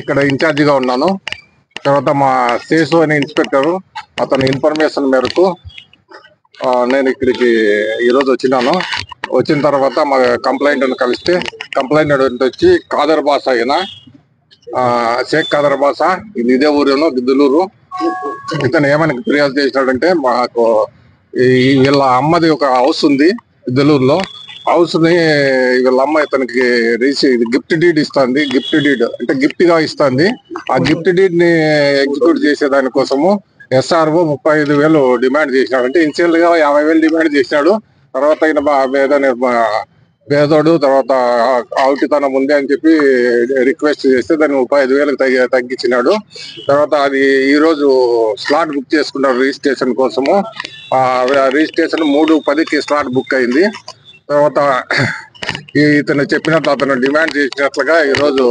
ఇక్కడ ఇన్ఛార్జిగా ఉన్నాను. తర్వాత మా శేషు అనే ఇన్స్పెక్టర్ అతని ఇన్ఫర్మేషన్ మేరకు నేను ఇక్కడికి ఈరోజు వచ్చిన తర్వాత మా కంప్లైంట్ కలిస్తే కంప్లైంట్ వచ్చి కాదర్ బాస అయినా షేక్ కాదర్ బాస ఇదే ఊరేనో గిద్దలూరు. ఇతను ఏమని ఫిర్యాదు చేసినాడంటే మాకు వీళ్ళ అమ్మది ఒక హౌస్ ఉంది గిద్దలూరులో. హౌస్ ని వీళ్ళ అమ్మ ఇతనికి గిఫ్ట్ డీడ్ ఇస్తుంది. గిఫ్ట్ డీడ్ అంటే గిఫ్ట్ గా ఇస్తుంది. ఆ గిఫ్ట్ డీడ్ ని ఎగ్జిక్యూట్ చేసే దానికోసము SRO 35,000 డిమాండ్ చేసినాడు. అంటే ఇనిషియల్ గా 50,000 డిమాండ్ చేసినాడు. తర్వాత పేదోడు తర్వాత ఆవుటితనం ఉంది అని చెప్పి రిక్వెస్ట్ చేస్తే దాన్ని 35,000 తగ్గించినాడు. తర్వాత అది ఈ రోజు స్లాట్ బుక్ చేసుకున్నాడు రిజిస్ట్రేషన్ కోసము. రిజిస్ట్రేషన్ 3:10కి స్లాట్ బుక్ అయింది. తర్వాత ఇతను చెప్పినట్లు అతను డిమాండ్ చేసినట్లుగా ఈరోజు